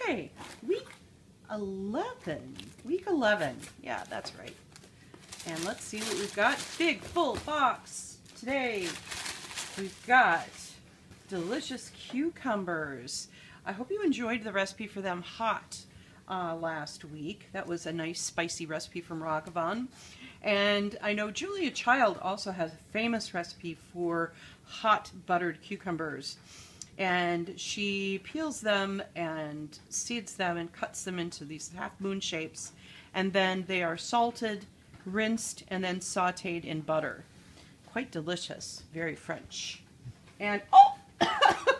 Okay, week 11. Week 11. Yeah, that's right. And let's see what we've got. Big, full box today. We've got delicious cucumbers. I hope you enjoyed the recipe for them hot last week. That was a nice spicy recipe from Raghavan. And I know Julia Child also has a famous recipe for hot buttered cucumbers. And she peels them and seeds them and cuts them into these half-moon shapes. And then they are salted, rinsed, and then sauteed in butter. Quite delicious. Very French. And, oh!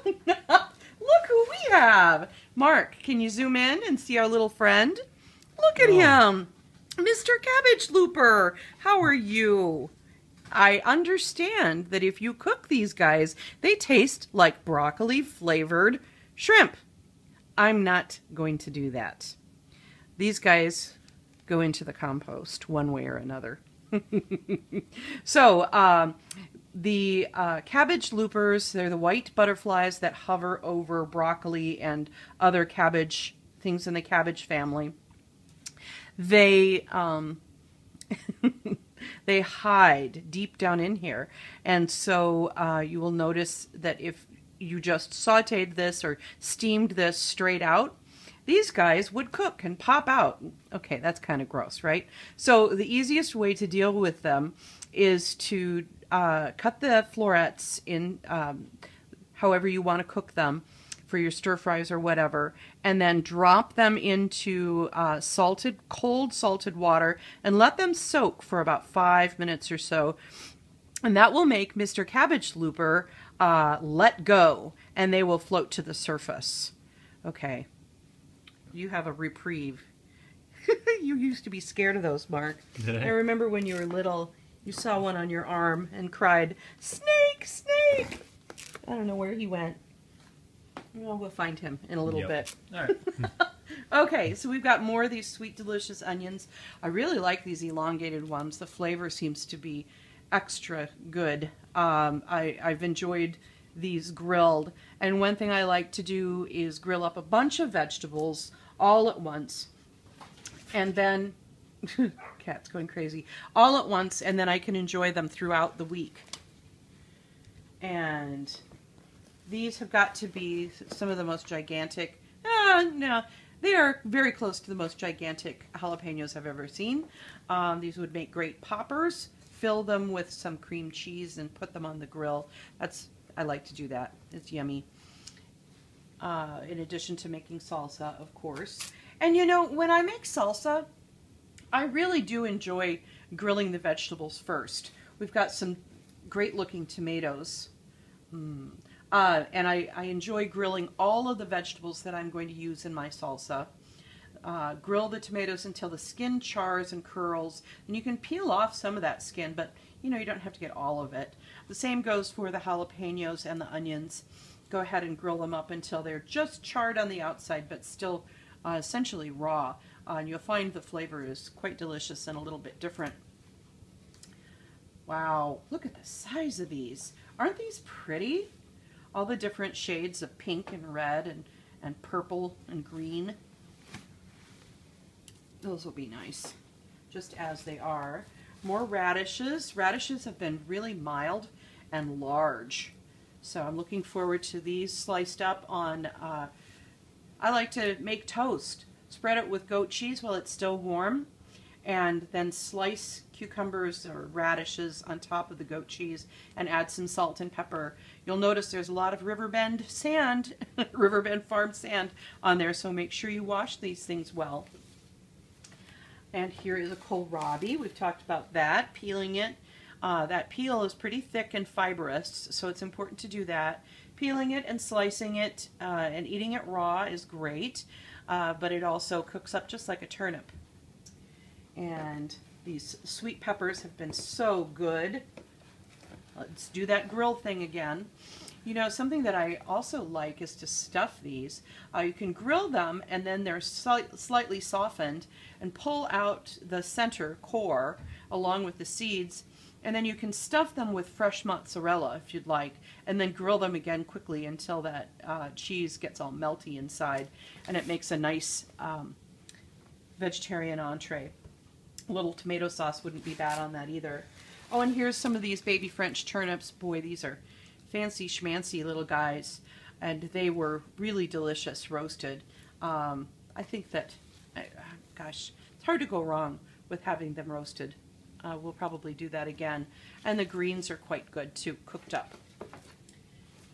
Look who we have! Mark, can you zoom in and see our little friend? Look at him! Mr. Cabbage Looper! How are you? I understand that if you cook these guys, they taste like broccoli-flavored shrimp. I'm not going to do that. These guys go into the compost one way or another. So, the cabbage loopers, they're the white butterflies that hover over broccoli and other cabbage things in the cabbage family. They they hide deep down in here, and so you will notice that if you just sauteed this or steamed this straight out, these guys would cook and pop out. Okay, that's kind of gross, right? So the easiest way to deal with them is to cut the florets in however you want to cook them for your stir fries or whatever, and then drop them into cold salted water and let them soak for about 5 minutes or so. And that will make Mr. Cabbage Looper let go, and they will float to the surface. Okay. You have a reprieve. You used to be scared of those, Mark. Did I? I remember when you were little, you saw one on your arm and cried, "Snake, snake!" I don't know where he went. Well, we'll find him in a little bit. All right. Okay, so we've got more of these sweet, delicious onions. I really like these elongated ones. The flavor seems to be extra good. I've enjoyed these grilled. And one thing I like to do is grill up a bunch of vegetables all at once. And then, cat's going crazy, all at once, and then I can enjoy them throughout the week. And these have got to be some of the most gigantic, no, they are very close to the most gigantic jalapenos I've ever seen. These would make great poppers. Fill them with some cream cheese and put them on the grill. I like to do that. It's yummy. In addition to making salsa, of course. And you know, when I make salsa, I really do enjoy grilling the vegetables first. We've got some great looking tomatoes. And I enjoy grilling all of the vegetables that I'm going to use in my salsa. Grill the tomatoes until the skin chars and curls. And you can peel off some of that skin, but you know, you don't have to get all of it. The same goes for the jalapenos and the onions. Go ahead and grill them up until they're just charred on the outside, but still essentially raw. And you'll find the flavor is quite delicious and a little bit different. Wow, look at the size of these. Aren't these pretty? All the different shades of pink and red and purple and green. Those will be nice, just as they are. More radishes. Radishes have been really mild and large. So I'm looking forward to these sliced up on, I like to make toast. Spread it with goat cheese while it's still warm, and then slice cucumbers or radishes on top of the goat cheese and add some salt and pepper. You'll notice there's a lot of Riverbend sand, Riverbend farm sand on there, so make sure you wash these things well. And here is a kohlrabi. We've talked about that, peeling it. That peel is pretty thick and fibrous, so it's important to do that. Peeling it and slicing it and eating it raw is great, but it also cooks up just like a turnip. And these sweet peppers have been so good. Let's do that grill thing again. You know, something that I also like is to stuff these. You can grill them and then they're slightly softened, and pull out the center core along with the seeds And then you can stuff them with fresh mozzarella if you'd like, and then grill them again quickly until that cheese gets all melty inside, and it makes a nice vegetarian entree. A little tomato sauce wouldn't be bad on that either. Oh, and here's some of these baby French turnips. Boy, these are fancy schmancy little guys, and they were really delicious roasted. I think that, gosh, it's hard to go wrong with having them roasted. We'll probably do that again. And the greens are quite good too, cooked up.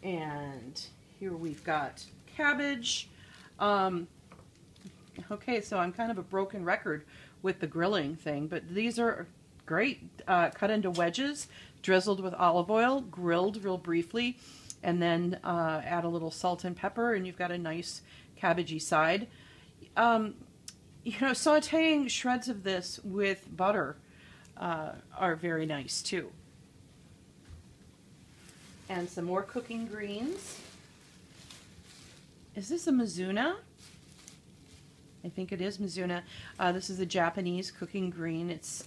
And here we've got cabbage. Okay, so I'm kind of a broken record with the grilling thing, but these are great. Cut into wedges, drizzled with olive oil, grilled real briefly, and then add a little salt and pepper, and you've got a nice cabbagey side. You know, sauteing shreds of this with butter are very nice too. And some more cooking greens. Is this a Mizuna? I think it is Mizuna. This is a Japanese cooking green. It's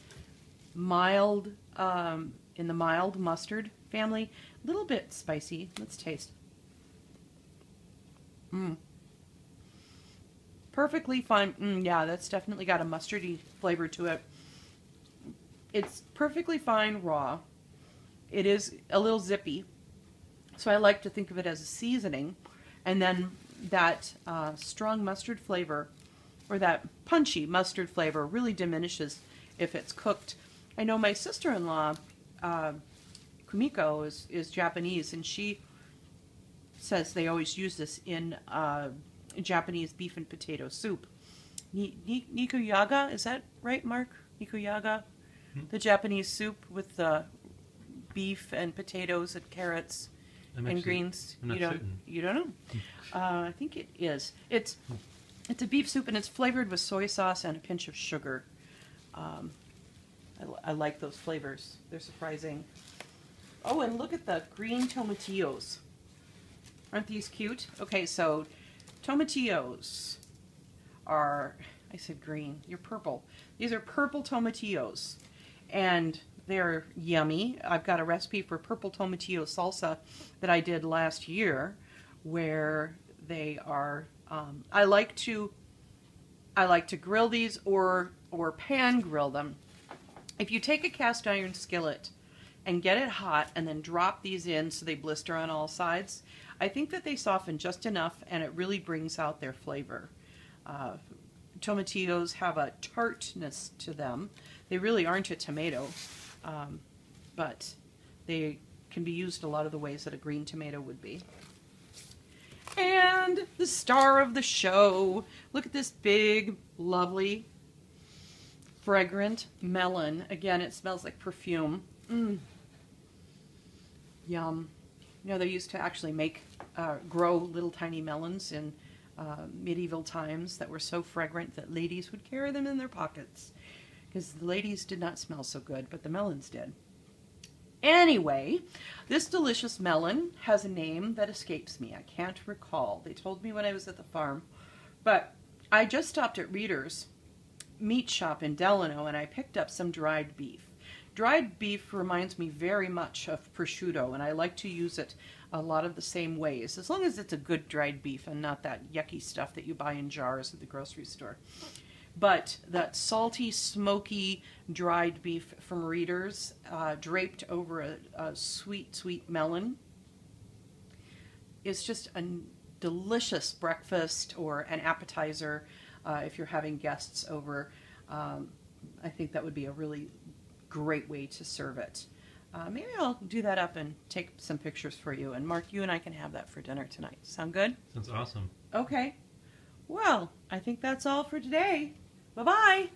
mild, in the mild mustard family. A little bit spicy. Let's taste. Perfectly fine. Yeah, that's definitely got a mustardy flavor to it. It's perfectly fine raw. It is a little zippy, so I like to think of it as a seasoning, and then that strong mustard flavor, or that punchy mustard flavor, really diminishes if it's cooked. I know my sister-in-law, Kumiko, is Japanese, and she says they always use this in Japanese beef and potato soup. Nikuyaga, is that right, Mark? Nikuyaga? The Japanese soup with the beef and potatoes and carrots and greens. You don't know? I think it is. It's a beef soup, and it's flavored with soy sauce and a pinch of sugar. I like those flavors. They're surprising. Oh, and look at the green tomatillos. Aren't these cute? Okay, so tomatillos are, I said green, you're purple. These are purple tomatillos, and they're yummy. I've got a recipe for purple tomatillo salsa that I did last year, where they are, I like to grill these or pan grill them. If you take a cast iron skillet and get it hot and then drop these in so they blister on all sides, I think that they soften just enough, and it really brings out their flavor. Tomatillos have a tartness to them. They really aren't a tomato, but they can be used a lot of the ways that a green tomato would be. And the star of the show. Look at this big, lovely, fragrant melon. Again, it smells like perfume. Yum. You know, they used to actually grow little tiny melons in medieval times that were so fragrant that ladies would carry them in their pockets, because the ladies did not smell so good, but the melons did. Anyway, this delicious melon has a name that escapes me. I can't recall. They told me when I was at the farm, but I just stopped at Reader's meat shop in Delano, and I picked up some dried beef. Dried beef reminds me very much of prosciutto, and I like to use it a lot of the same ways, as long as it's a good dried beef and not that yucky stuff that you buy in jars at the grocery store. But that salty, smoky, dried beef from Reader's, draped over a sweet, sweet melon, is just a delicious breakfast or an appetizer if you're having guests over. I think that would be a really great way to serve it. Maybe I'll do that up and take some pictures for you. And Mark, you and I can have that for dinner tonight. Sound good? Sounds awesome. Okay. Well, I think that's all for today. Bye-bye.